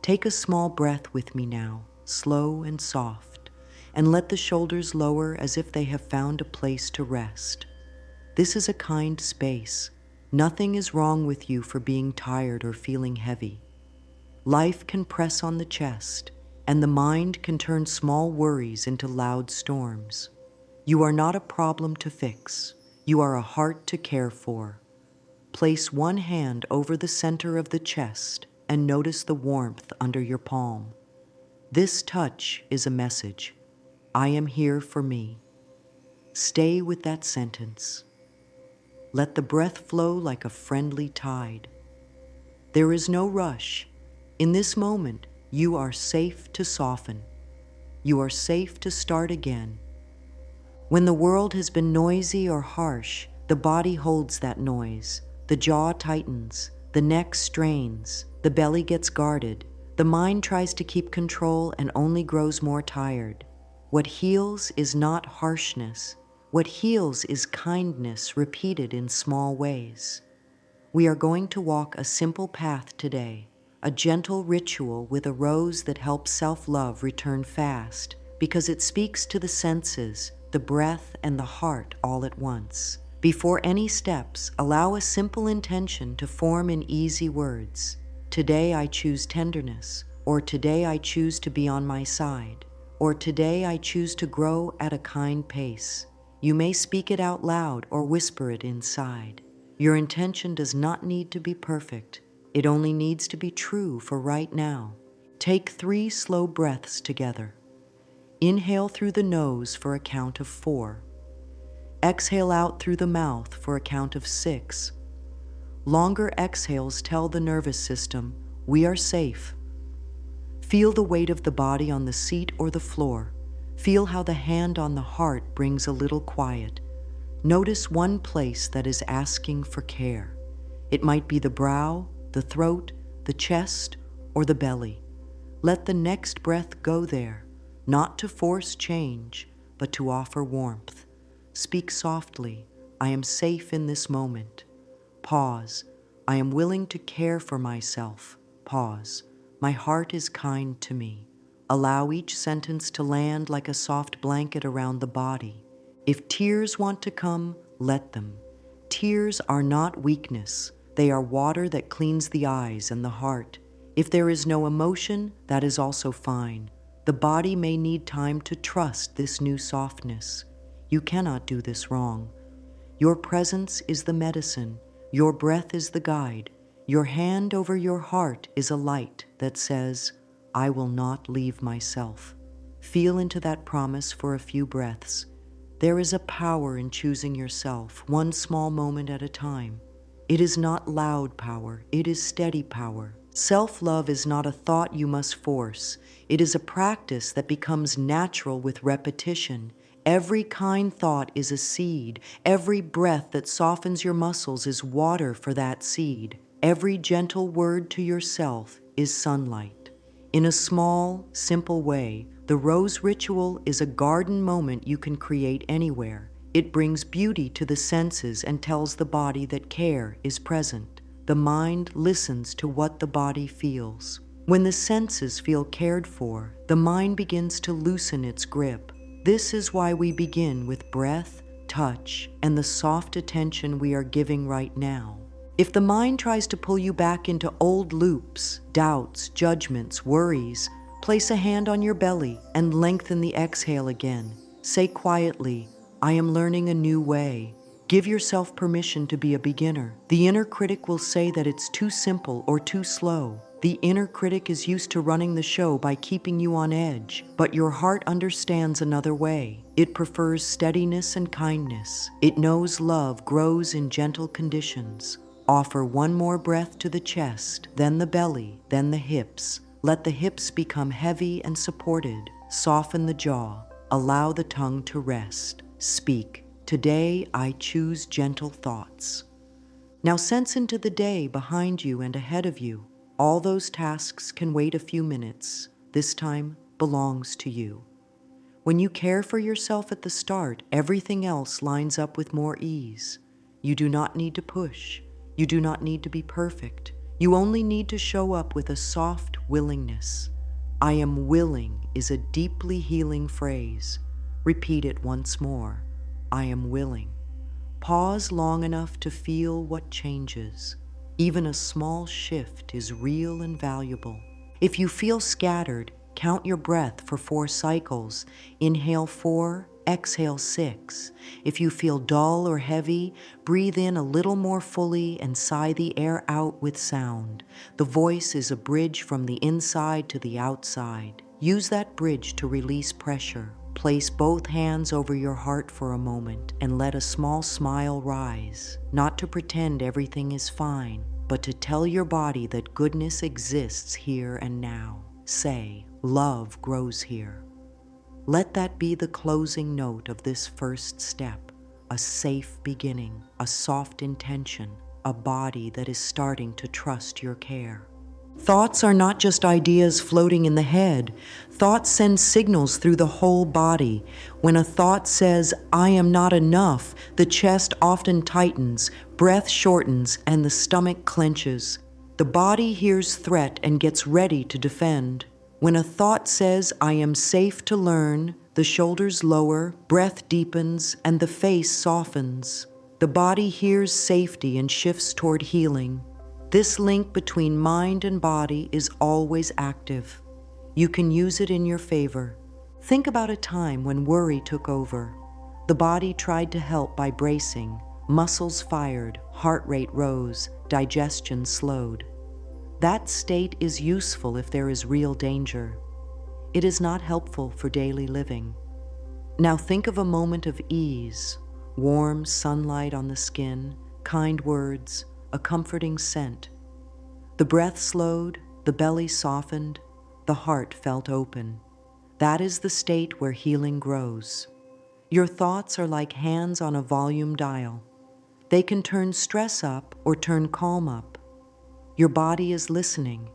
Take a small breath with me now, slow and soft, and let the shoulders lower as if they have found a place to rest. This is a kind space. Nothing is wrong with you for being tired or feeling heavy. Life can press on the chest, and the mind can turn small worries into loud storms. You are not a problem to fix. You are a heart to care for. Place one hand over the center of the chest and notice the warmth under your palm. This touch is a message. I am here for me. Stay with that sentence. Let the breath flow like a friendly tide. There is no rush. In this moment, you are safe to soften. You are safe to start again. When the world has been noisy or harsh, the body holds that noise. The jaw tightens, the neck strains, the belly gets guarded. The mind tries to keep control and only grows more tired. What heals is not harshness. What heals is kindness repeated in small ways. We are going to walk a simple path today, a gentle ritual with a rose that helps self-love return fast because it speaks to the senses, the breath, and the heart all at once. Before any steps, allow a simple intention to form in easy words. Today I choose tenderness, or today I choose to be on my side, or today I choose to grow at a kind pace. You may speak it out loud or whisper it inside. Your intention does not need to be perfect. It only needs to be true for right now. Take 3 slow breaths together. Inhale through the nose for a count of 4. Exhale out through the mouth for a count of 6. Longer exhales tell the nervous system, we are safe. Feel the weight of the body on the seat or the floor. Feel how the hand on the heart brings a little quiet. Notice one place that is asking for care. It might be the brow, the throat, the chest, or the belly. Let the next breath go there, not to force change, but to offer warmth. Speak softly, I am safe in this moment. Pause, I am willing to care for myself. Pause, my heart is kind to me. Allow each sentence to land like a soft blanket around the body. If tears want to come, let them. Tears are not weakness. They are water that cleans the eyes and the heart. If there is no emotion, that is also fine. The body may need time to trust this new softness. You cannot do this wrong. Your presence is the medicine. Your breath is the guide. Your hand over your heart is a light that says, I will not leave myself. Feel into that promise for a few breaths. There is a power in choosing yourself, one small moment at a time. It is not loud power, it is steady power. Self-love is not a thought you must force. It is a practice that becomes natural with repetition. Every kind thought is a seed. Every breath that softens your muscles is water for that seed. Every gentle word to yourself is sunlight. In a small, simple way, the rose ritual is a garden moment you can create anywhere. It brings beauty to the senses and tells the body that care is present. The mind listens to what the body feels. When the senses feel cared for, the mind begins to loosen its grip. This is why we begin with breath, touch, and the soft attention we are giving right now. If the mind tries to pull you back into old loops, doubts, judgments, worries, place a hand on your belly and lengthen the exhale again. Say quietly, I am learning a new way. Give yourself permission to be a beginner. The inner critic will say that it's too simple or too slow. The inner critic is used to running the show by keeping you on edge, but your heart understands another way. It prefers steadiness and kindness. It knows love grows in gentle conditions. Offer one more breath to the chest, then the belly, then the hips. Let the hips become heavy and supported. Soften the jaw. Allow the tongue to rest. Speak. Today I choose gentle thoughts. Now sense into the day behind you and ahead of you. All those tasks can wait a few minutes. This time belongs to you. When you care for yourself at the start, everything else lines up with more ease. You do not need to push. You do not need to be perfect. You only need to show up with a soft willingness. I am willing is a deeply healing phrase. Repeat it once more. I am willing. Pause long enough to feel what changes. Even a small shift is real and valuable. If you feel scattered, count your breath for 4 cycles. Inhale 4, exhale 6. If you feel dull or heavy, breathe in a little more fully and sigh the air out with sound. The voice is a bridge from the inside to the outside. Use that bridge to release pressure. Place both hands over your heart for a moment and let a small smile rise, not to pretend everything is fine, but to tell your body that goodness exists here and now. Say, love grows here. Let that be the closing note of this first step, a safe beginning, a soft intention, a body that is starting to trust your care. Thoughts are not just ideas floating in the head. Thoughts send signals through the whole body. When a thought says, I am not enough, the chest often tightens, breath shortens, and the stomach clenches. The body hears threat and gets ready to defend. When a thought says, I am safe to learn, the shoulders lower, breath deepens, and the face softens. The body hears safety and shifts toward healing. This link between mind and body is always active. You can use it in your favor. Think about a time when worry took over. The body tried to help by bracing. Muscles fired, heart rate rose, digestion slowed. That state is useful if there is real danger. It is not helpful for daily living. Now think of a moment of ease, warm sunlight on the skin, kind words, a comforting scent. The breath slowed, the belly softened, the heart felt open. That is the state where healing grows. Your thoughts are like hands on a volume dial. They can turn stress up or turn calm up. Your body is listening.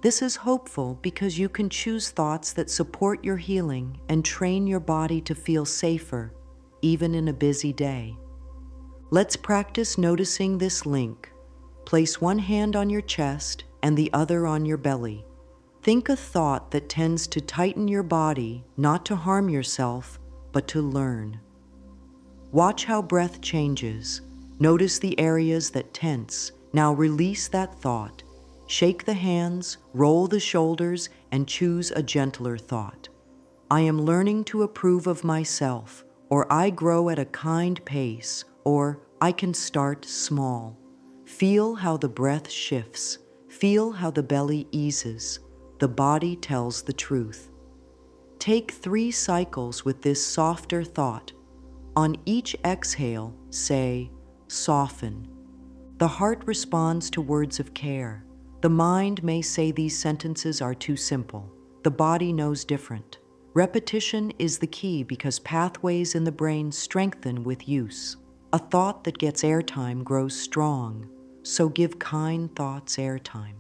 This is hopeful because you can choose thoughts that support your healing and train your body to feel safer, even in a busy day. Let's practice noticing this link. Place one hand on your chest and the other on your belly. Think a thought that tends to tighten your body, not to harm yourself, but to learn. Watch how breath changes. Notice the areas that tense. Now release that thought. Shake the hands, roll the shoulders, and choose a gentler thought. I am learning to approve of myself, or I grow at a kind pace, or I can start small. Feel how the breath shifts. Feel how the belly eases. The body tells the truth. Take 3 cycles with this softer thought. On each exhale, say, soften. The heart responds to words of care. The mind may say these sentences are too simple. The body knows different. Repetition is the key because pathways in the brain strengthen with use. A thought that gets airtime grows strong, so give kind thoughts airtime.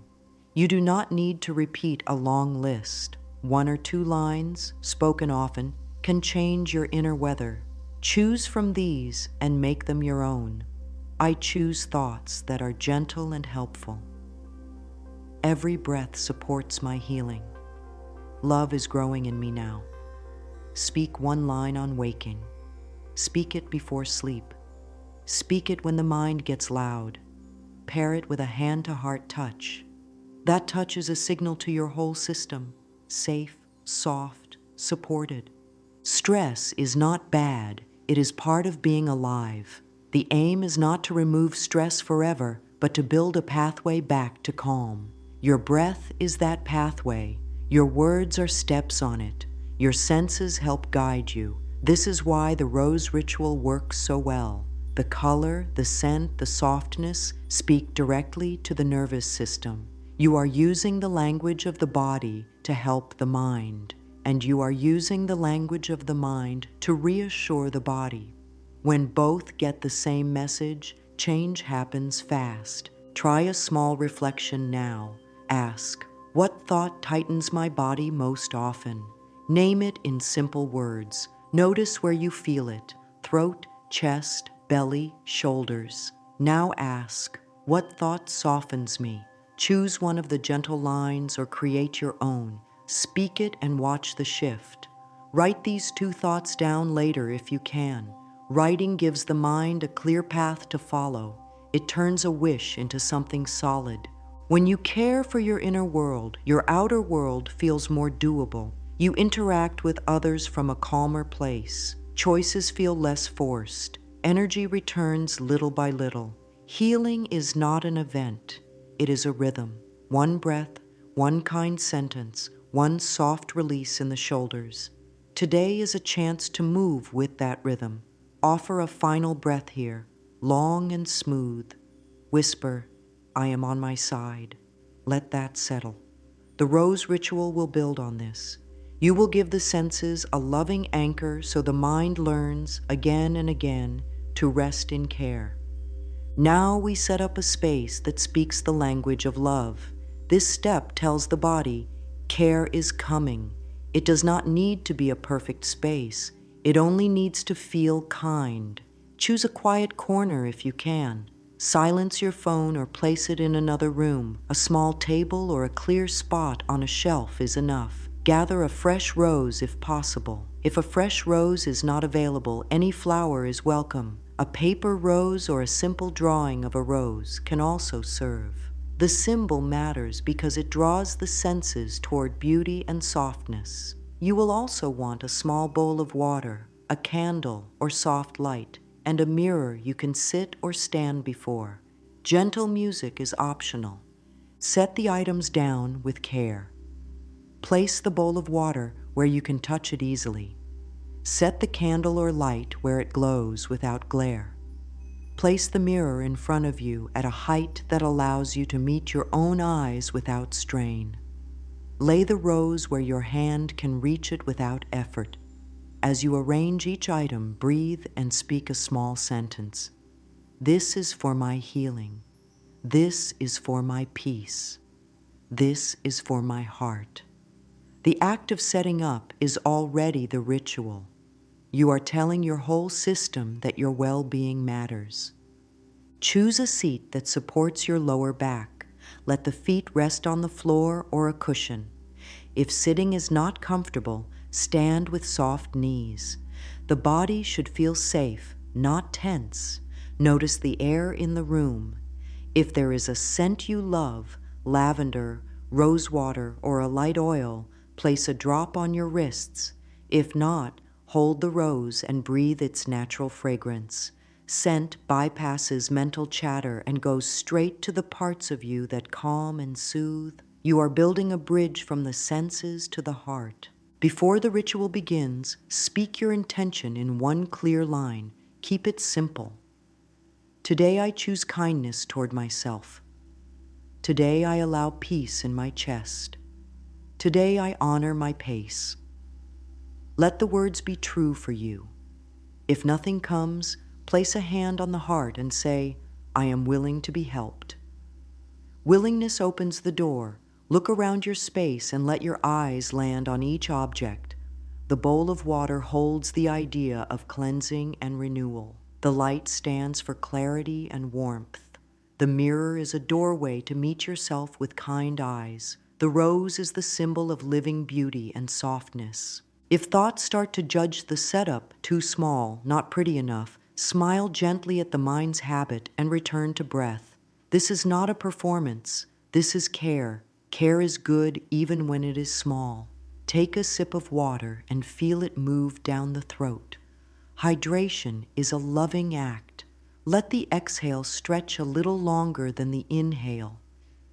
You do not need to repeat a long list. 1 or 2 lines, spoken often, can change your inner weather. Choose from these and make them your own. I choose thoughts that are gentle and helpful. Every breath supports my healing. Love is growing in me now. Speak 1 line on waking. Speak it before sleep. Speak it when the mind gets loud. Pair it with a hand-to-heart touch. That touch is a signal to your whole system, safe, soft, supported. Stress is not bad, it is part of being alive. The aim is not to remove stress forever, but to build a pathway back to calm. Your breath is that pathway. Your words are steps on it. Your senses help guide you. This is why the rose ritual works so well. The color, the scent, the softness speak directly to the nervous system. You are using the language of the body to help the mind, and you are using the language of the mind to reassure the body. When both get the same message, change happens fast. Try a small reflection now. Ask, what thought tightens my body most often? Name it in simple words. Notice where you feel it: throat, chest, belly, shoulders. Now ask, what thought softens me? Choose one of the gentle lines or create your own. Speak it and watch the shift. Write these two thoughts down later if you can. Writing gives the mind a clear path to follow. It turns a wish into something solid. When you care for your inner world, your outer world feels more doable. You interact with others from a calmer place. Choices feel less forced. Energy returns little by little. Healing is not an event. It is a rhythm. One breath, one kind sentence, one soft release in the shoulders. Today is a chance to move with that rhythm. Offer a final breath here, long and smooth. Whisper, I am on my side. Let that settle. The rose ritual will build on this. You will give the senses a loving anchor so the mind learns, again and again, to rest in care. Now we set up a space that speaks the language of love. This step tells the body, care is coming. It does not need to be a perfect space. It only needs to feel kind. Choose a quiet corner if you can. Silence your phone or place it in another room. A small table or a clear spot on a shelf is enough. Gather a fresh rose if possible. If a fresh rose is not available, any flower is welcome. A paper rose or a simple drawing of a rose can also serve. The symbol matters because it draws the senses toward beauty and softness. You will also want a small bowl of water, a candle or soft light, and a mirror you can sit or stand before. Gentle music is optional. Set the items down with care. Place the bowl of water where you can touch it easily. Set the candle or light where it glows without glare. Place the mirror in front of you at a height that allows you to meet your own eyes without strain. Lay the rose where your hand can reach it without effort. As you arrange each item, breathe and speak a small sentence. This is for my healing. This is for my peace. This is for my heart. The act of setting up is already the ritual. You are telling your whole system that your well-being matters. Choose a seat that supports your lower back. Let the feet rest on the floor or a cushion. If sitting is not comfortable, stand with soft knees. The body should feel safe, not tense. Notice the air in the room. If there is a scent you love, lavender, rose water, or a light oil, place a drop on your wrists. If not, hold the rose and breathe its natural fragrance. Scent bypasses mental chatter and goes straight to the parts of you that calm and soothe. You are building a bridge from the senses to the heart. Before the ritual begins, speak your intention in one clear line. Keep it simple. Today I choose kindness toward myself. Today I allow peace in my chest. Today I honor my pace. Let the words be true for you. If nothing comes, place a hand on the heart and say, I am willing to be helped. Willingness opens the door. Look around your space and let your eyes land on each object. The bowl of water holds the idea of cleansing and renewal. The light stands for clarity and warmth. The mirror is a doorway to meet yourself with kind eyes. The rose is the symbol of living beauty and softness. If thoughts start to judge the setup, too small, not pretty enough, smile gently at the mind's habit and return to breath. This is not a performance. This is care. Care is good even when it is small. Take a sip of water and feel it move down the throat. Hydration is a loving act. Let the exhale stretch a little longer than the inhale.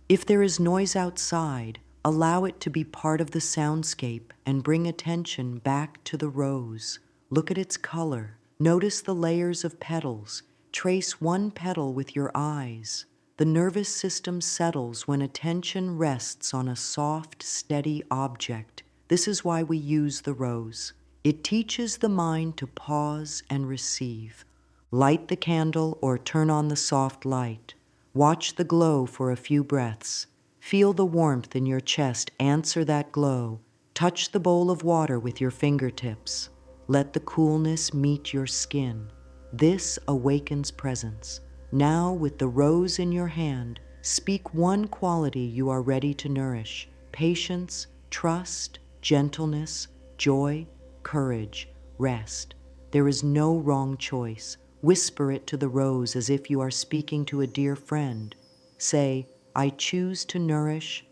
If there is noise outside, allow it to be part of the soundscape and bring attention back to the rose. Look at its color. Notice the layers of petals. Trace one petal with your eyes. The nervous system settles when attention rests on a soft, steady object. This is why we use the rose. It teaches the mind to pause and receive. Light the candle or turn on the soft light. Watch the glow for a few breaths. Feel the warmth in your chest. Answer that glow. Touch the bowl of water with your fingertips. Let the coolness meet your skin. This awakens presence. Now, with the rose in your hand, Speak one quality you are ready to nourish: patience, trust, gentleness, joy, courage, rest. There is no wrong choice. Whisper it to the rose as if you are speaking to a dear friend. Say, I choose to nourish.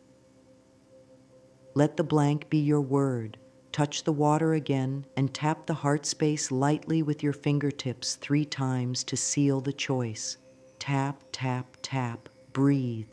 Let the blank be your word. Touch the water again and tap the heart space lightly with your fingertips 3 times to seal the choice. Tap, tap, tap. Breathe.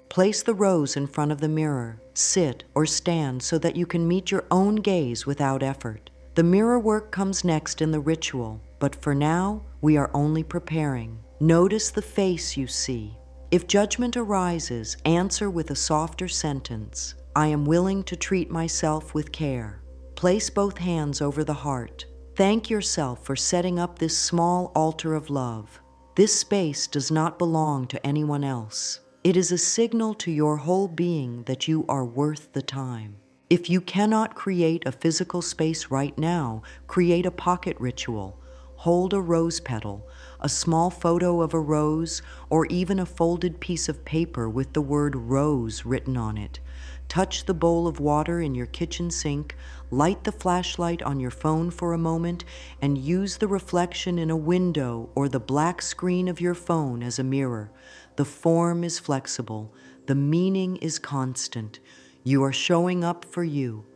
Place the rose in front of the mirror. Sit or stand so that you can meet your own gaze without effort. The mirror work comes next in the ritual, but for now, we are only preparing. Notice the face you see. If judgment arises, answer with a softer sentence. I am willing to treat myself with care. Place both hands over the heart. Thank yourself for setting up this small altar of love. This space does not belong to anyone else. It is a signal to your whole being that you are worth the time. If you cannot create a physical space right now, create a pocket ritual. Hold a rose petal, a small photo of a rose, or even a folded piece of paper with the word rose written on it. Touch the bowl of water in your kitchen sink, light the flashlight on your phone for a moment, and use the reflection in a window or the black screen of your phone as a mirror. The form is flexible. The meaning is constant. You are showing up for you.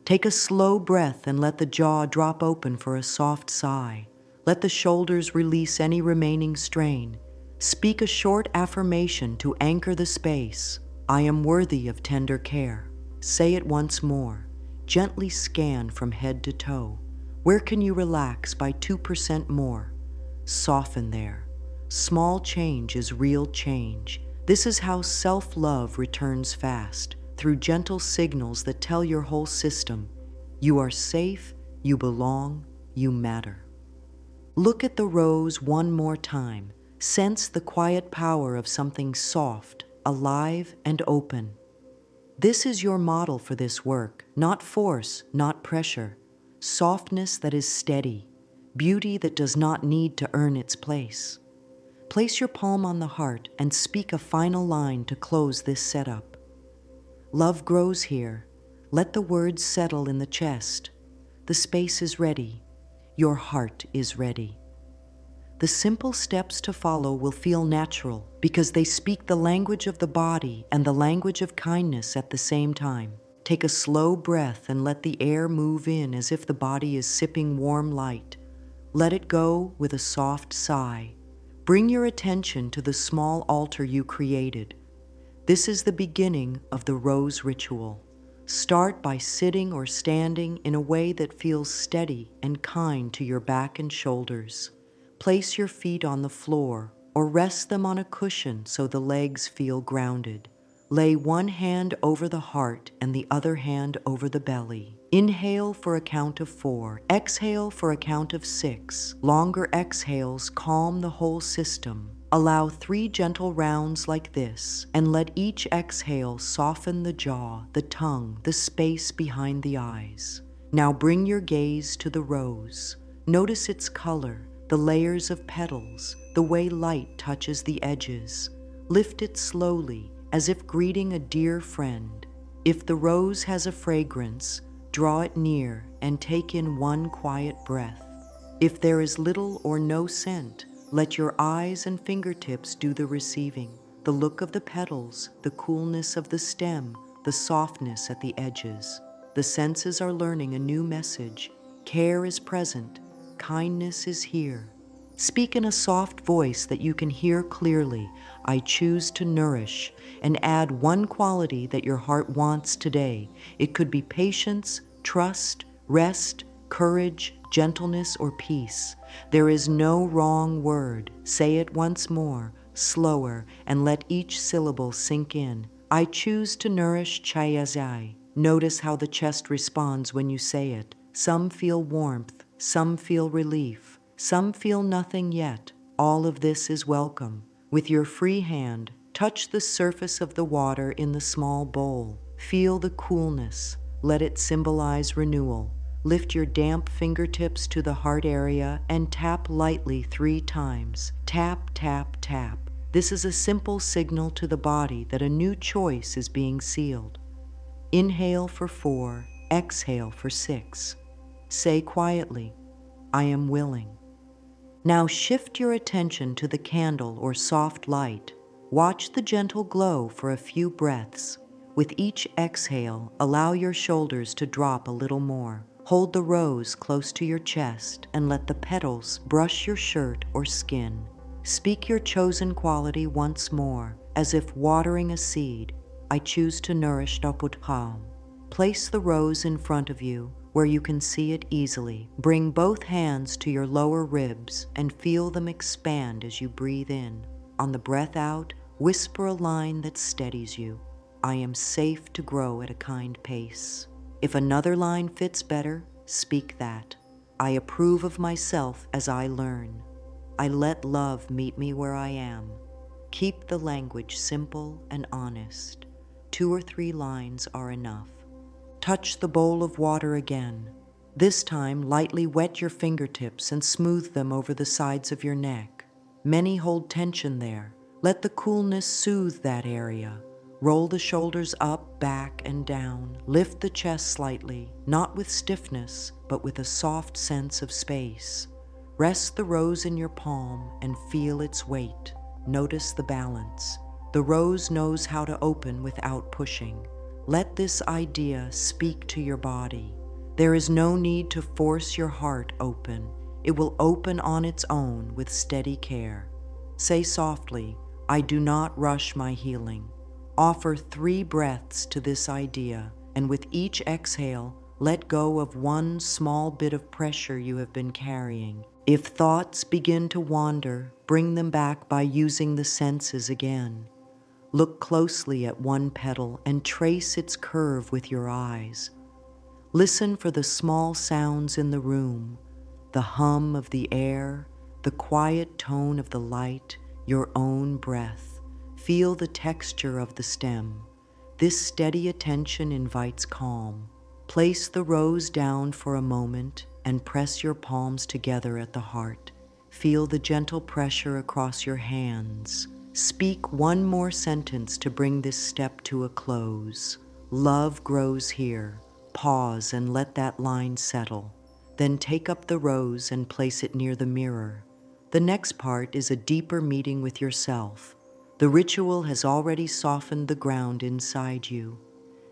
Take a slow breath and let the jaw drop open for a soft sigh. Let the shoulders release any remaining strain. Speak a short affirmation to anchor the space. I am worthy of tender care. Say it once more. Gently scan from head to toe. Where can you relax by 2% more? Soften there. Small change is real change. This is how self-love returns fast, through gentle signals that tell your whole system, you are safe, you belong, you matter. Look at the rose one more time. Sense the quiet power of something soft, alive, and open. This is your model for this work, not force, not pressure. Softness that is steady, beauty that does not need to earn its place. Place your palm on the heart and speak a final line to close this setup. Love grows here. Let the words settle in the chest. The space is ready. Your heart is ready. The simple steps to follow will feel natural because they speak the language of the body and the language of kindness at the same time. Take a slow breath and let the air move in as if the body is sipping warm light. Let it go with a soft sigh. Bring your attention to the small altar you created. This is the beginning of the rose ritual. Start by sitting or standing in a way that feels steady and kind to your back and shoulders. Place your feet on the floor or rest them on a cushion so the legs feel grounded. Lay one hand over the heart and the other hand over the belly. Inhale for a count of 4. Exhale for a count of 6. Longer exhales calm the whole system. Allow 3 gentle rounds like this, and let each exhale soften the jaw, the tongue, the space behind the eyes. Now bring your gaze to the rose. Notice its color, the layers of petals, the way light touches the edges. Lift it slowly, as if greeting a dear friend. If the rose has a fragrance, draw it near and take in one quiet breath. If there is little or no scent, let your eyes and fingertips do the receiving. The look of the petals, the coolness of the stem, the softness at the edges. The senses are learning a new message. Care is present. Kindness is here. Speak in a soft voice that you can hear clearly. I choose to nourish, and add one quality that your heart wants today. It could be patience, trust, rest, courage, gentleness, or peace. There is no wrong word. Say it once more, slower, and let each syllable sink in. I choose to nourish Chayazai. Notice how the chest responds when you say it. Some feel warmth, some feel relief, some feel nothing yet. All of this is welcome. With your free hand, touch the surface of the water in the small bowl. Feel the coolness. Let it symbolize renewal. Lift your damp fingertips to the heart area and tap lightly 3 times. Tap, tap, tap. This is a simple signal to the body that a new choice is being sealed. Inhale for 4, exhale for 6. Say quietly, I am willing. Now shift your attention to the candle or soft light. Watch the gentle glow for a few breaths. With each exhale, allow your shoulders to drop a little more. Hold the rose close to your chest and let the petals brush your shirt or skin. Speak your chosen quality once more, as if watering a seed. I choose to nourish Daputpam. Place the rose in front of you, where you can see it easily. Bring both hands to your lower ribs and feel them expand as you breathe in. On the breath out, whisper a line that steadies you. I am safe to grow at a kind pace. If another line fits better, speak that. I approve of myself as I learn. I let love meet me where I am. Keep the language simple and honest. 2 or 3 lines are enough. Touch the bowl of water again. This time, lightly wet your fingertips and smooth them over the sides of your neck. Many hold tension there. Let the coolness soothe that area. Roll the shoulders up, back, and down. Lift the chest slightly, not with stiffness, but with a soft sense of space. Rest the rose in your palm and feel its weight. Notice the balance. The rose knows how to open without pushing. Let this idea speak to your body. There is no need to force your heart open. It will open on its own with steady care. Say softly, I do not rush my healing. Offer 3 breaths to this idea, and with each exhale, let go of one small bit of pressure you have been carrying. If thoughts begin to wander, bring them back by using the senses again. Look closely at one petal and trace its curve with your eyes. Listen for the small sounds in the room, the hum of the air, the quiet tone of the light, your own breath. Feel the texture of the stem. This steady attention invites calm. Place the rose down for a moment and press your palms together at the heart. Feel the gentle pressure across your hands. Speak one more sentence to bring this step to a close. Love grows here. Pause and let that line settle. Then take up the rose and place it near the mirror. The next part is a deeper meeting with yourself. The ritual has already softened the ground inside you.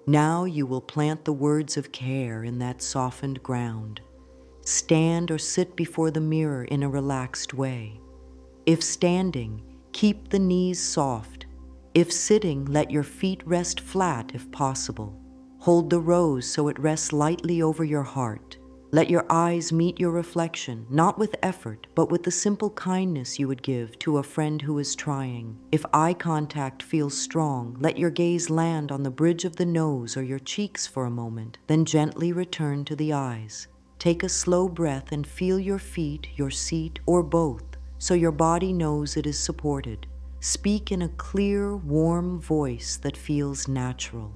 Now you will plant the words of care in that softened ground. Stand or sit before the mirror in a relaxed way. If standing, keep the knees soft. If sitting, let your feet rest flat if possible. Hold the rose so it rests lightly over your heart. Let your eyes meet your reflection, not with effort, but with the simple kindness you would give to a friend who is trying. If eye contact feels strong, let your gaze land on the bridge of the nose or your cheeks for a moment, then gently return to the eyes. Take a slow breath and feel your feet, your seat, or both, so your body knows it is supported. Speak in a clear, warm voice that feels natural.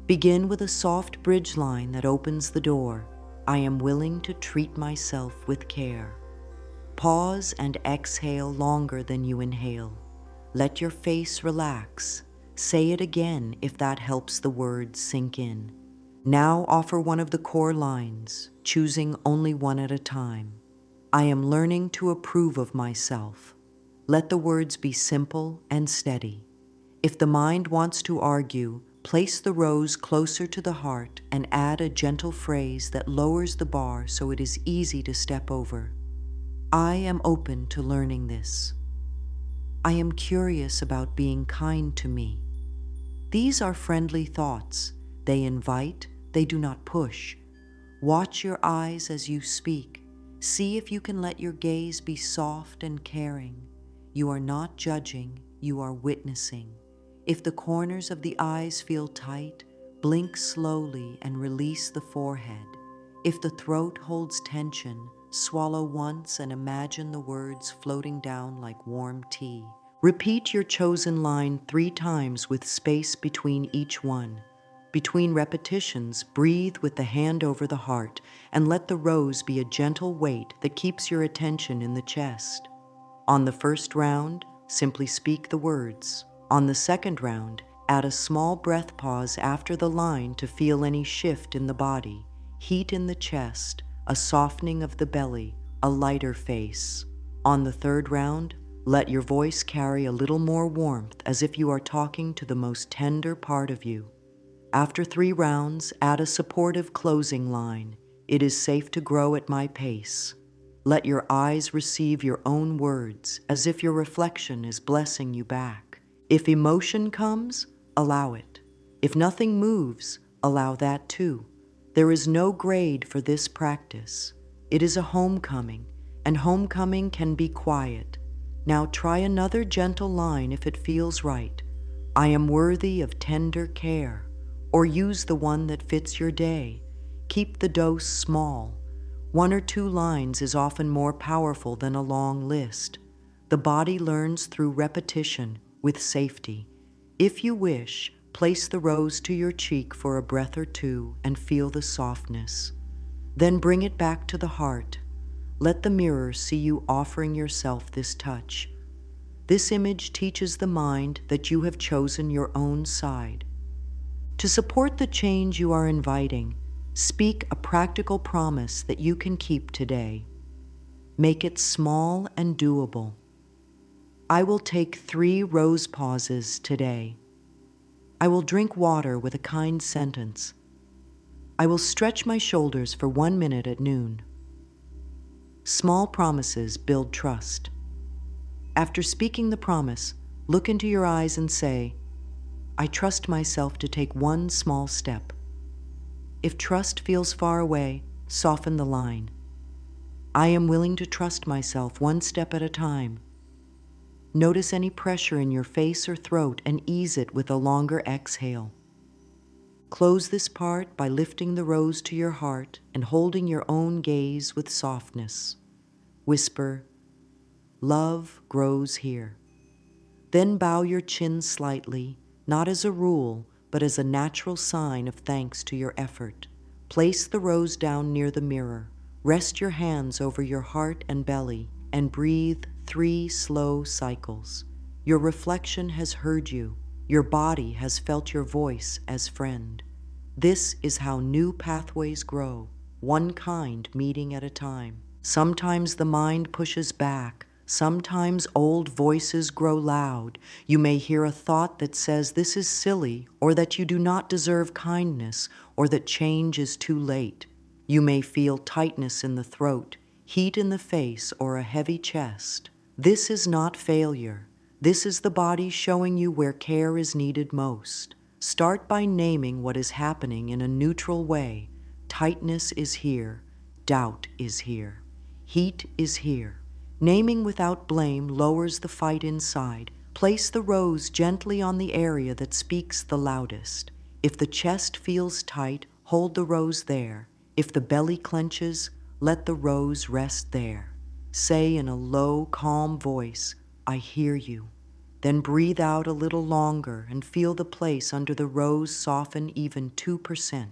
Begin with a soft bridge line that opens the door. I am willing to treat myself with care. Pause and exhale longer than you inhale. Let your face relax. Say it again if that helps the words sink in. Now offer one of the core lines, choosing only one at a time. I am learning to approve of myself. Let the words be simple and steady. If the mind wants to argue, place the rose closer to the heart and add a gentle phrase that lowers the bar so it is easy to step over. I am open to learning this. I am curious about being kind to me. These are friendly thoughts. They invite, they do not push. Watch your eyes as you speak. See if you can let your gaze be soft and caring. You are not judging, you are witnessing. If the corners of the eyes feel tight, blink slowly and release the forehead. If the throat holds tension, swallow once and imagine the words floating down like warm tea. Repeat your chosen line 3 times with space between each one. Between repetitions, breathe with the hand over the heart and let the rose be a gentle weight that keeps your attention in the chest. On the first round, simply speak the words. On the second round, add a small breath pause after the line to feel any shift in the body, heat in the chest, a softening of the belly, a lighter face. On the third round, let your voice carry a little more warmth as if you are talking to the most tender part of you. After 3 rounds, add a supportive closing line. It is safe to grow at my pace. Let your eyes receive your own words as if your reflection is blessing you back. If emotion comes, allow it. If nothing moves, allow that too. There is no grade for this practice. It is a homecoming, and homecoming can be quiet. Now try another gentle line if it feels right. I am worthy of tender care. Or use the one that fits your day. Keep the dose small. 1 or 2 lines is often more powerful than a long list. The body learns through repetition with safety. If you wish, place the rose to your cheek for a breath or 2 and feel the softness. Then bring it back to the heart. Let the mirror see you offering yourself this touch. This image teaches the mind that you have chosen your own side. To support the change you are inviting, speak a practical promise that you can keep today. Make it small and doable. I will take 3 rose pauses today. I will drink water with a kind sentence. I will stretch my shoulders for 1 minute at noon. Small promises build trust. After speaking the promise, look into your eyes and say, I trust myself to take 1 small step. If trust feels far away, soften the line. I am willing to trust myself 1 step at a time. Notice any pressure in your face or throat and ease it with a longer exhale. Close this part by lifting the rose to your heart and holding your own gaze with softness. Whisper, love grows here. Then bow your chin slightly, not as a rule, but as a natural sign of thanks to your effort. Place the rose down near the mirror. Rest your hands over your heart and belly, and breathe 3 slow cycles. Your reflection has heard you. Your body has felt your voice as friend. This is how new pathways grow, 1 kind meeting at a time. Sometimes the mind pushes back. Sometimes old voices grow loud. You may hear a thought that says this is silly, or that you do not deserve kindness, or that change is too late. You may feel tightness in the throat, heat in the face, or a heavy chest. This is not failure. This is the body showing you where care is needed most. Start by naming what is happening in a neutral way. Tightness is here. Doubt is here. Heat is here. Naming without blame lowers the fight inside. Place the rose gently on the area that speaks the loudest. If the chest feels tight, hold the rose there. If the belly clenches, let the rose rest there. Say in a low, calm voice, I hear you. Then breathe out a little longer and feel the place under the rose soften even 2%.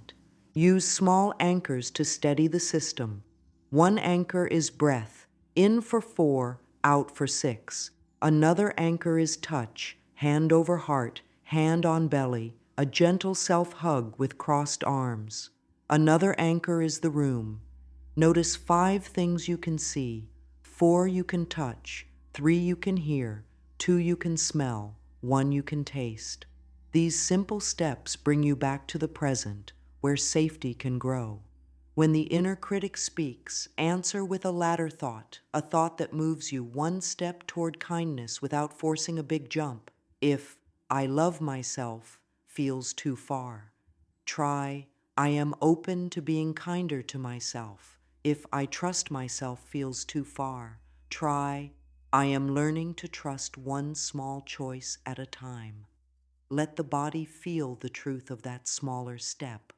Use small anchors to steady the system. 1 anchor is breath, in for 4, out for 6. Another anchor is touch, hand over heart, hand on belly, a gentle self-hug with crossed arms. Another anchor is the room. Notice 5 things you can see, 4 you can touch, 3 you can hear, 2 you can smell, 1 you can taste. These simple steps bring you back to the present, where safety can grow. When the inner critic speaks, answer with a latter thought, a thought that moves you 1 step toward kindness without forcing a big jump. If I love myself feels too far, try I am open to being kinder to myself. If I trust myself feels too far, try I am learning to trust 1 small choice at a time. Let the body feel the truth of that smaller step.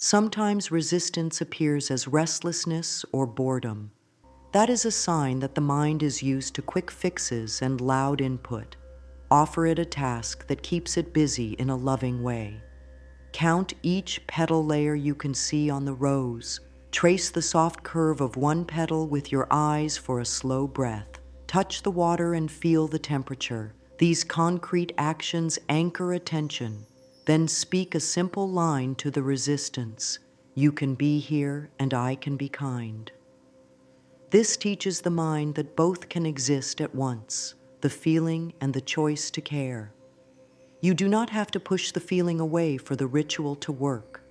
Sometimes resistance appears as restlessness or boredom. That is a sign that the mind is used to quick fixes and loud input. Offer it a task that keeps it busy in a loving way. Count each petal layer you can see on the rose. Trace the soft curve of 1 petal with your eyes for a slow breath. touch the water and feel the temperature. These concrete actions anchor attention. Then speak a simple line to the resistance. You can be here and I can be kind. This teaches the mind that both can exist at once, the feeling and the choice to care. You do not have to push the feeling away for the ritual to work.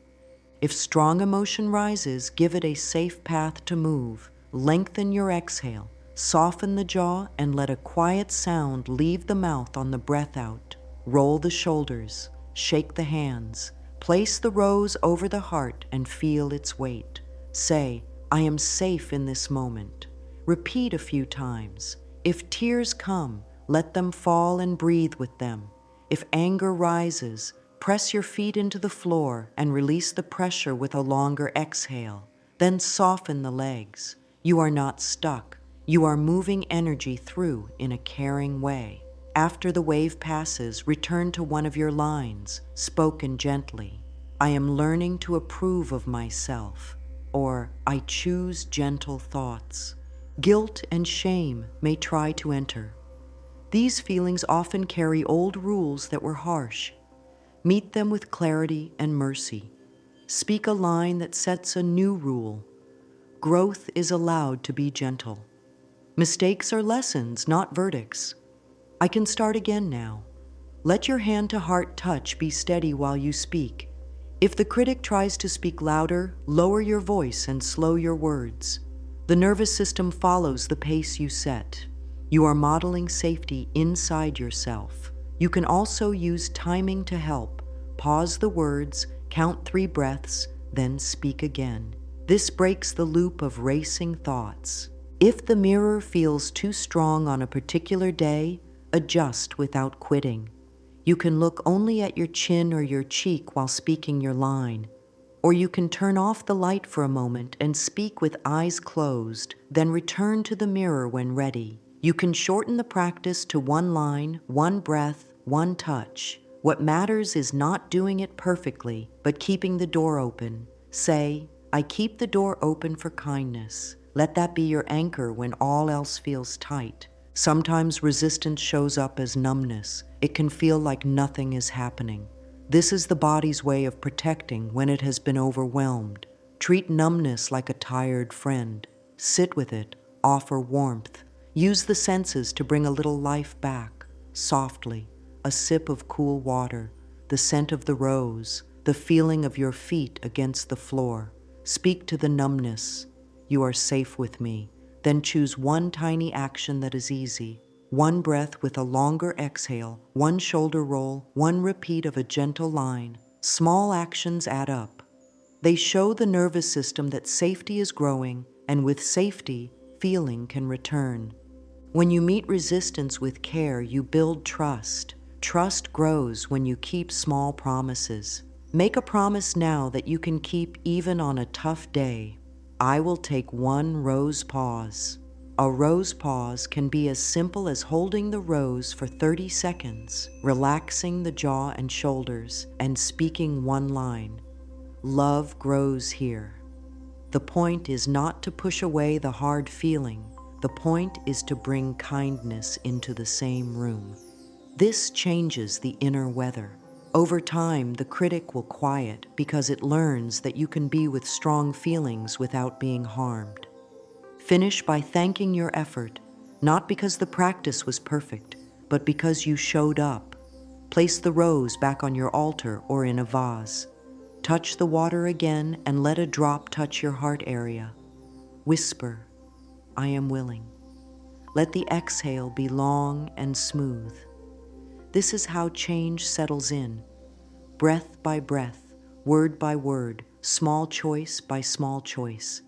If strong emotion rises, give it a safe path to move. Lengthen your exhale, soften the jaw, and let a quiet sound leave the mouth on the breath out. Roll the shoulders, shake the hands, place the rose over the heart and feel its weight. Say, I am safe in this moment. Repeat a few times. If tears come, let them fall and breathe with them. If anger rises, press your feet into the floor and release the pressure with a longer exhale. Then soften the legs. You are not stuck. You are moving energy through in a caring way. After the wave passes, return to one of your lines, spoken gently. I am learning to approve of myself, or I choose gentle thoughts. Guilt and shame may try to enter. These feelings often carry old rules that were harsh. Meet them with clarity and mercy. Speak a line that sets a new rule. Growth is allowed to be gentle. Mistakes are lessons, not verdicts. I can start again now. Let your hand-to-heart touch be steady while you speak. If the critic tries to speak louder, lower your voice and slow your words. The nervous system follows the pace you set. You are modeling safety inside yourself. You can also use timing to help. Pause the words, count 3 breaths, then speak again. This breaks the loop of racing thoughts. If the mirror feels too strong on a particular day, adjust without quitting. You can look only at your chin or your cheek while speaking your line. Or you can turn off the light for a moment and speak with eyes closed, then return to the mirror when ready. You can shorten the practice to 1 line, 1 breath, 1 touch. What matters is not doing it perfectly, but keeping the door open. Say, I keep the door open for kindness. Let that be your anchor when all else feels tight. Sometimes resistance shows up as numbness. It can feel like nothing is happening. This is the body's way of protecting when it has been overwhelmed. Treat numbness like a tired friend. Sit with it, offer warmth. Use the senses to bring a little life back, softly. A sip of cool water, the scent of the rose, the feeling of your feet against the floor. Speak to the numbness. You are safe with me. Then choose 1 tiny action that is easy. 1 breath with a longer exhale, 1 shoulder roll, 1 repeat of a gentle line. Small actions add up. They show the nervous system that safety is growing, and with safety, feeling can return. When you meet resistance with care, you build trust. Trust grows when you keep small promises. Make a promise now that you can keep even on a tough day. I will take 1 rose pause. A rose pause can be as simple as holding the rose for 30 seconds, relaxing the jaw and shoulders, and speaking 1 line. Love grows here. The point is not to push away the hard feeling. The point is to bring kindness into the same room. This changes the inner weather. Over time, the critic will quiet because it learns that you can be with strong feelings without being harmed. Finish by thanking your effort, not because the practice was perfect, but because you showed up. Place the rose back on your altar or in a vase. Touch the water again and let a drop touch your heart area. Whisper, I am willing. Let the exhale be long and smooth. This is how change settles in, breath by breath, word by word, small choice by small choice.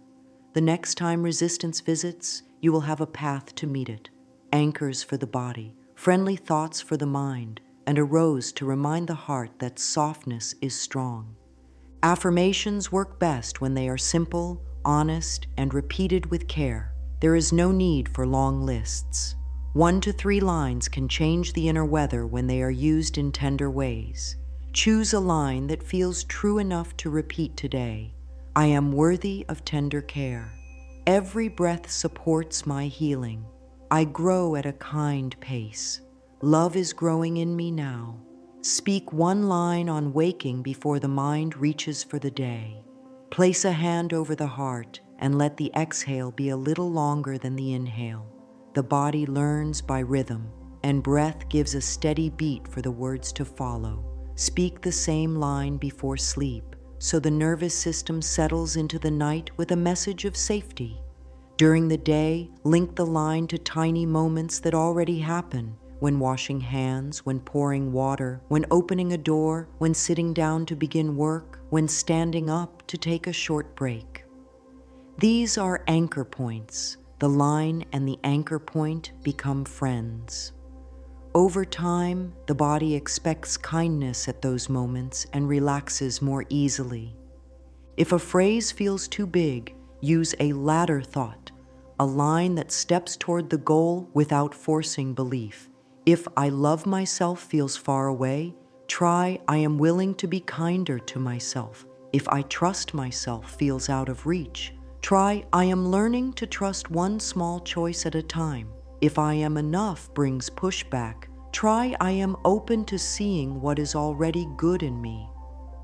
The next time resistance visits, you will have a path to meet it, anchors for the body, friendly thoughts for the mind, and a rose to remind the heart that softness is strong. Affirmations work best when they are simple, honest, and repeated with care. There is no need for long lists. 1 to 3 lines can change the inner weather when they are used in tender ways. Choose a line that feels true enough to repeat today. I am worthy of tender care. Every breath supports my healing. I grow at a kind pace. Love is growing in me now. Speak one line on waking before the mind reaches for the day. Place a hand over the heart and let the exhale be a little longer than the inhale. The body learns by rhythm, and breath gives a steady beat for the words to follow. Speak the same line before sleep, so the nervous system settles into the night with a message of safety. During the day, link the line to tiny moments that already happen: when washing hands, when pouring water, when opening a door, when sitting down to begin work, when standing up to take a short break. These are anchor points. The line and the anchor point become friends. Over time, the body expects kindness at those moments and relaxes more easily. If a phrase feels too big, use a ladder thought, a line that steps toward the goal without forcing belief. If I love myself feels far away, try I am willing to be kinder to myself. If I trust myself feels out of reach, try I am learning to trust one small choice at a time. If I am enough brings pushback, try I am open to seeing what is already good in me.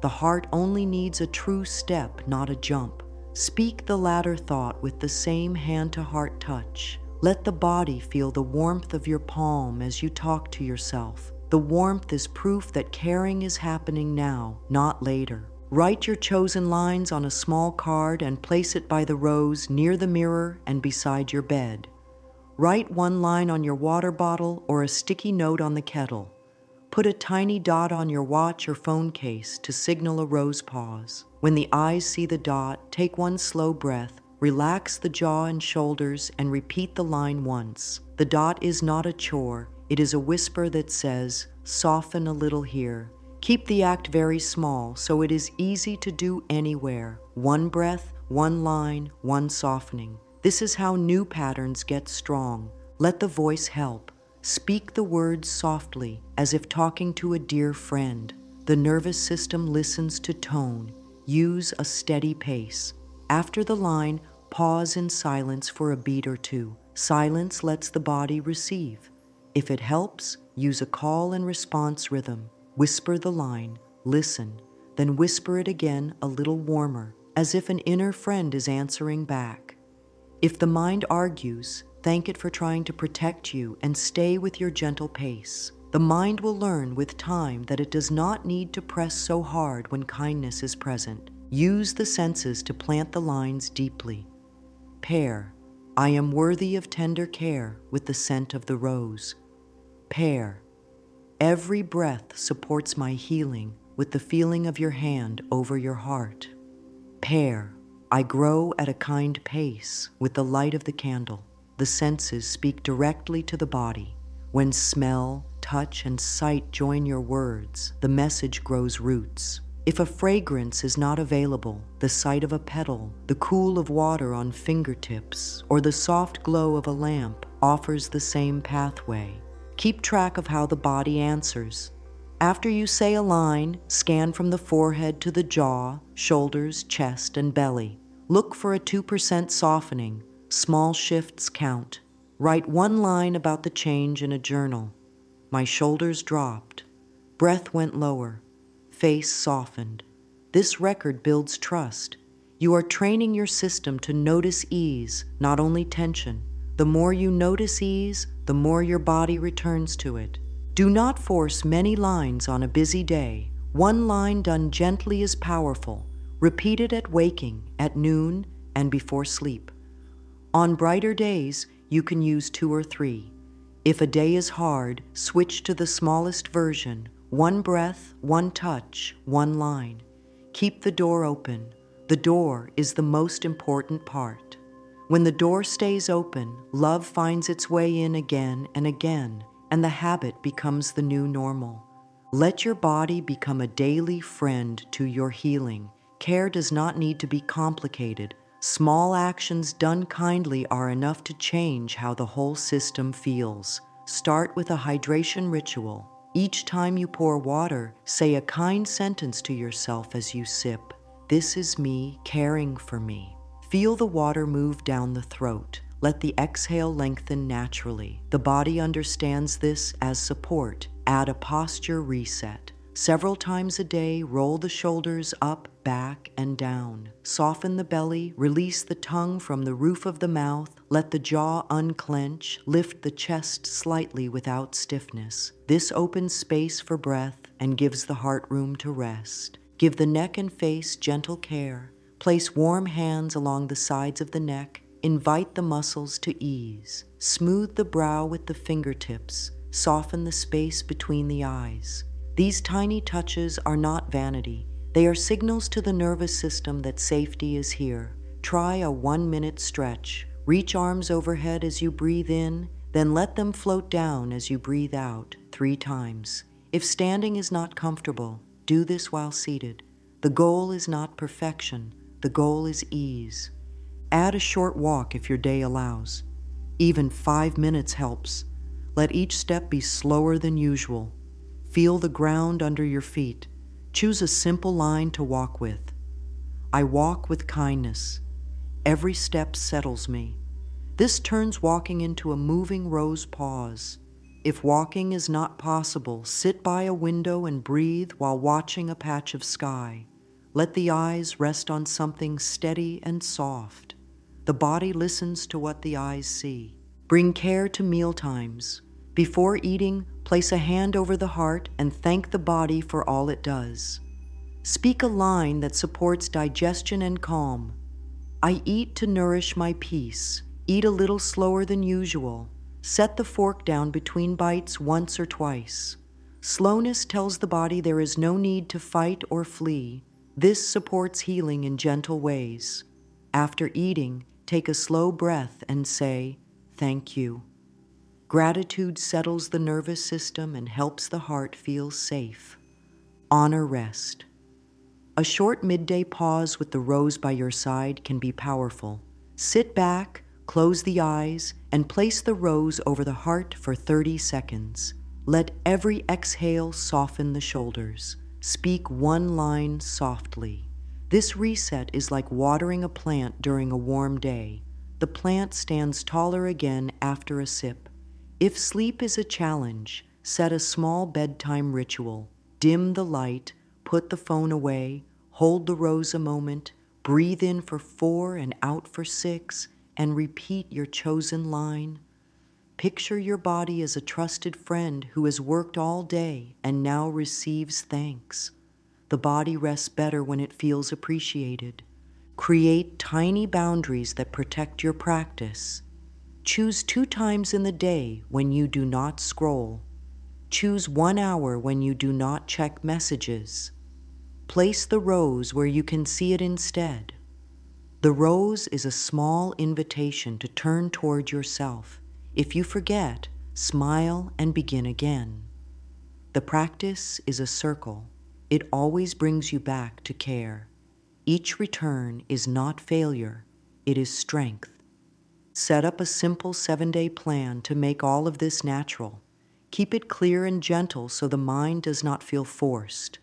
The heart only needs a true step, not a jump. Speak the latter thought with the same hand-to-heart touch. Let the body feel the warmth of your palm as you talk to yourself. The warmth is proof that caring is happening now, not later. Write your chosen lines on a small card and place it by the rose, near the mirror, and beside your bed. Write one line on your water bottle or a sticky note on the kettle. Put a tiny dot on your watch or phone case to signal a rose pause. When the eyes see the dot, take one slow breath, relax the jaw and shoulders, and repeat the line once. The dot is not a chore. It is a whisper that says, soften a little here. Keep the act very small so it is easy to do anywhere. One breath, one line, one softening. This is how new patterns get strong. Let the voice help. Speak the words softly, as if talking to a dear friend. The nervous system listens to tone. Use a steady pace. After the line, pause in silence for a beat or two. Silence lets the body receive. If it helps, use a call and response rhythm. Whisper the line, listen, then whisper it again a little warmer, as if an inner friend is answering back. If the mind argues, thank it for trying to protect you and stay with your gentle pace. The mind will learn with time that it does not need to press so hard when kindness is present. Use the senses to plant the lines deeply. Pair, I am worthy of tender care with the scent of the rose. Pair, every breath supports my healing with the feeling of your hand over your heart. Pair, I grow at a kind pace with the light of the candle. The senses speak directly to the body. When smell, touch, and sight join your words, the message grows roots. If a fragrance is not available, the sight of a petal, the cool of water on fingertips, or the soft glow of a lamp offers the same pathway. Keep track of how the body answers. After you say a line, scan from the forehead to the jaw, shoulders, chest, and belly. Look for a 2% softening. Small shifts count. Write one line about the change in a journal. My shoulders dropped. Breath went lower. Face softened. This record builds trust. You are training your system to notice ease, not only tension. The more you notice ease, the more your body returns to it. Do not force many lines on a busy day. One line done gently is powerful. Repeat it at waking, at noon, and before sleep. On brighter days, you can use 2 or 3. If a day is hard, switch to the smallest version. One breath, one touch, one line. Keep the door open. The door is the most important part. When the door stays open, love finds its way in again and again, and the habit becomes the new normal. Let your body become a daily friend to your healing. Care does not need to be complicated. Small actions done kindly are enough to change how the whole system feels. Start with a hydration ritual. Each time you pour water, say a kind sentence to yourself as you sip. This is me caring for me. Feel the water move down the throat. Let the exhale lengthen naturally. The body understands this as support. Add a posture reset. Several times a day, roll the shoulders up, back, and down. Soften the belly, release the tongue from the roof of the mouth, let the jaw unclench, lift the chest slightly without stiffness. This opens space for breath and gives the heart room to rest. Give the neck and face gentle care. Place warm hands along the sides of the neck. Invite the muscles to ease. Smooth the brow with the fingertips. Soften the space between the eyes. These tiny touches are not vanity. They are signals to the nervous system that safety is here. Try a 1-minute stretch. Reach arms overhead as you breathe in, then let them float down as you breathe out 3 times. If standing is not comfortable, do this while seated. The goal is not perfection. The goal is ease. Add a short walk if your day allows. Even 5 minutes helps. Let each step be slower than usual. Feel the ground under your feet. Choose a simple line to walk with. I walk with kindness. Every step settles me. This turns walking into a moving rose pause. If walking is not possible, sit by a window and breathe while watching a patch of sky. Let the eyes rest on something steady and soft. The body listens to what the eyes see. Bring care to meal times. Before eating, place a hand over the heart and thank the body for all it does. Speak a line that supports digestion and calm. I eat to nourish my peace. Eat a little slower than usual. Set the fork down between bites once or twice. Slowness tells the body there is no need to fight or flee. This supports healing in gentle ways. After eating, take a slow breath and say, "Thank you." Gratitude settles the nervous system and helps the heart feel safe. Honor rest. A short midday pause with the rose by your side can be powerful. Sit back, close the eyes, and place the rose over the heart for 30 seconds. Let every exhale soften the shoulders. Speak one line softly. This reset is like watering a plant during a warm day. The plant stands taller again after a sip. If sleep is a challenge, set a small bedtime ritual. Dim the light, put the phone away, hold the rose a moment, breathe in for 4 and out for 6, and repeat your chosen line. Picture your body as a trusted friend who has worked all day and now receives thanks. The body rests better when it feels appreciated. Create tiny boundaries that protect your practice. Choose 2 times in the day when you do not scroll. Choose 1 hour when you do not check messages. Place the rose where you can see it instead. The rose is a small invitation to turn toward yourself. If you forget, smile and begin again. The practice is a circle. It always brings you back to care. Each return is not failure, it is strength. Set up a simple 7-day plan to make all of this natural. Keep it clear and gentle so the mind does not feel forced.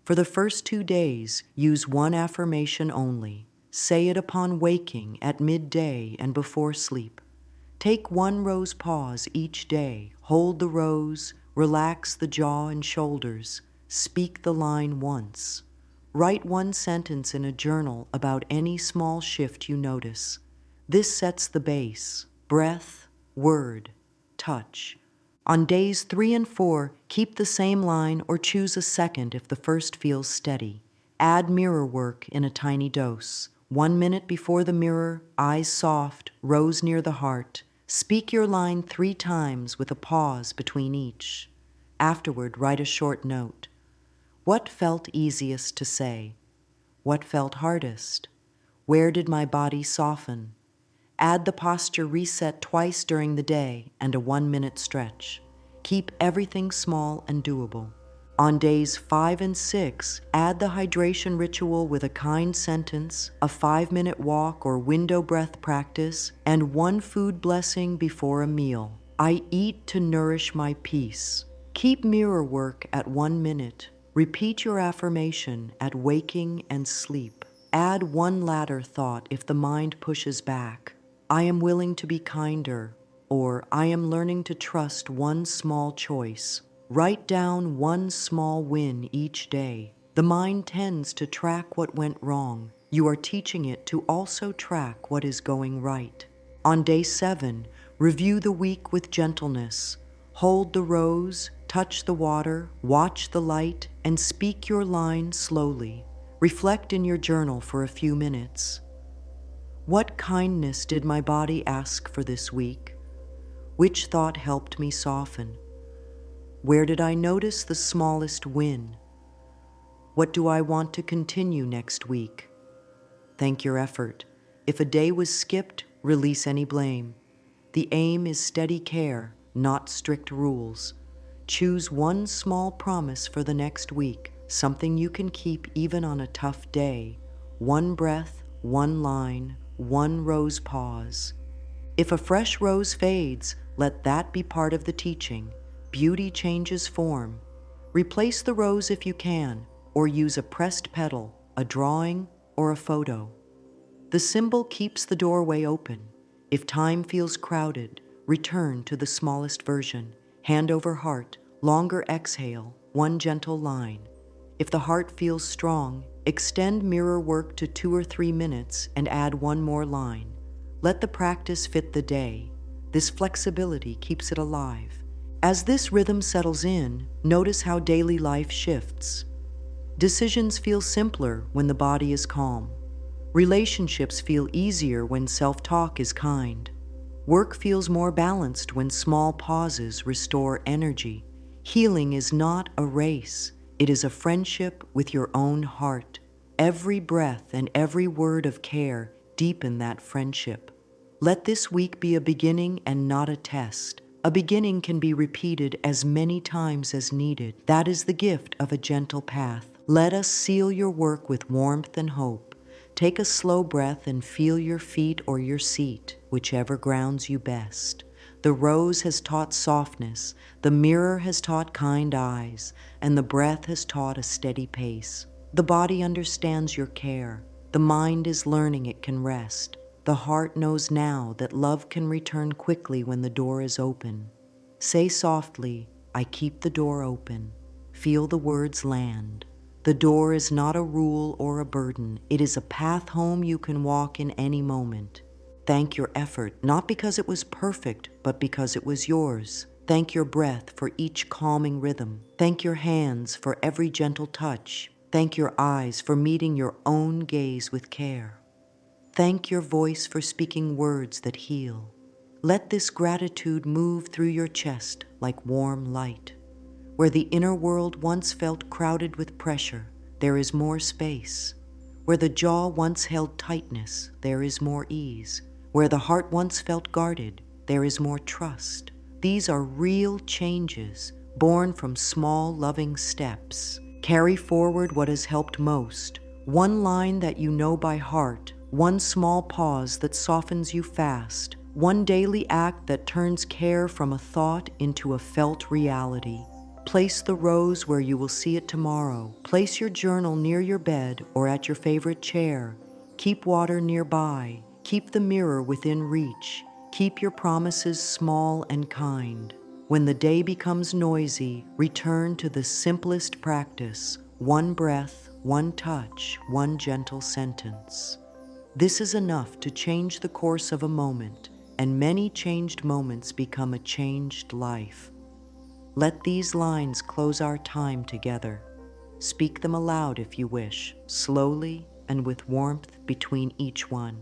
For the first 2 days, use one affirmation only. Say it upon waking, at midday, and before sleep. Take 1 rose pause each day. Hold the rose, relax the jaw and shoulders. Speak the line once. Write 1 sentence in a journal about any small shift you notice. This sets the base: breath, word, touch. On days 3 and 4, keep the same line or choose a second if the first feels steady. Add mirror work in a tiny dose. 1 minute before the mirror, eyes soft, rose near the heart. Speak your line 3 times with a pause between each. Afterward, write a short note. What felt easiest to say? What felt hardest? Where did my body soften? Add the posture reset twice during the day and a 1-minute stretch. Keep everything small and doable. On days 5 and 6, add the hydration ritual with a kind sentence, a 5-minute walk or window breath practice, and 1 food blessing before a meal. I eat to nourish my peace. Keep mirror work at 1 minute. Repeat your affirmation at waking and sleep. Add 1 ladder thought if the mind pushes back. I am willing to be kinder, or I am learning to trust one small choice. Write down one small win each day. The mind tends to track what went wrong. You are teaching it to also track what is going right. On day 7, review the week with gentleness. Hold the rose, touch the water, watch the light, and speak your line slowly. Reflect in your journal for a few minutes. What kindness did my body ask for this week? Which thought helped me soften? Where did I notice the smallest win? What do I want to continue next week? Thank your effort. If a day was skipped, release any blame. The aim is steady care, not strict rules. Choose one small promise for the next week, something you can keep even on a tough day. One breath, one line, one rose pause. If a fresh rose fades, let that be part of the teaching. Beauty changes form. Replace the rose if you can, or use a pressed petal, a drawing, or a photo. The symbol keeps the doorway open. If time feels crowded, return to the smallest version. Hand over heart, longer exhale, one gentle line. If the heart feels strong, extend mirror work to 2 or 3 minutes and add one more line. Let the practice fit the day. This flexibility keeps it alive. As this rhythm settles in, notice how daily life shifts. Decisions feel simpler when the body is calm. Relationships feel easier when self-talk is kind. Work feels more balanced when small pauses restore energy. Healing is not a race. It is a friendship with your own heart. Every breath and every word of care deepen that friendship. Let this week be a beginning and not a test. A beginning can be repeated as many times as needed. That is the gift of a gentle path. Let us seal your work with warmth and hope. Take a slow breath and feel your feet or your seat, whichever grounds you best. The rose has taught softness, the mirror has taught kind eyes, and the breath has taught a steady pace. The body understands your care. The mind is learning it can rest. The heart knows now that love can return quickly when the door is open. Say softly, I keep the door open. Feel the words land. The door is not a rule or a burden. It is a path home you can walk in any moment. Thank your effort, not because it was perfect, but because it was yours. Thank your breath for each calming rhythm. Thank your hands for every gentle touch. Thank your eyes for meeting your own gaze with care. Thank your voice for speaking words that heal. Let this gratitude move through your chest like warm light. Where the inner world once felt crowded with pressure, there is more space. Where the jaw once held tightness, there is more ease. Where the heart once felt guarded, there is more trust. These are real changes, born from small, loving steps. Carry forward what has helped most. One line that you know by heart, one small pause that softens you fast, one daily act that turns care from a thought into a felt reality. Place the rose where you will see it tomorrow. Place your journal near your bed or at your favorite chair. Keep water nearby. Keep the mirror within reach. Keep your promises small and kind. When the day becomes noisy, return to the simplest practice. One breath, one touch, one gentle sentence. This is enough to change the course of a moment, and many changed moments become a changed life. Let these lines close our time together. Speak them aloud if you wish, slowly and with warmth between each one.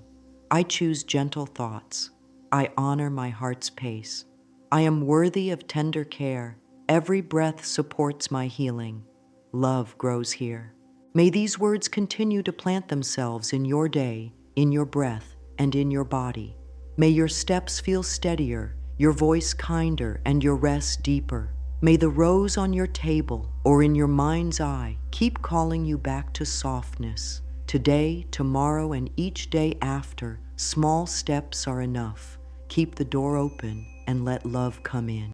I choose gentle thoughts. I honor my heart's pace. I am worthy of tender care. Every breath supports my healing. Love grows here. May these words continue to plant themselves in your day, in your breath, and in your body. May your steps feel steadier, your voice kinder, and your rest deeper. May the rose on your table or in your mind's eye keep calling you back to softness. Today, tomorrow, and each day after, small steps are enough. Keep the door open and let love come in.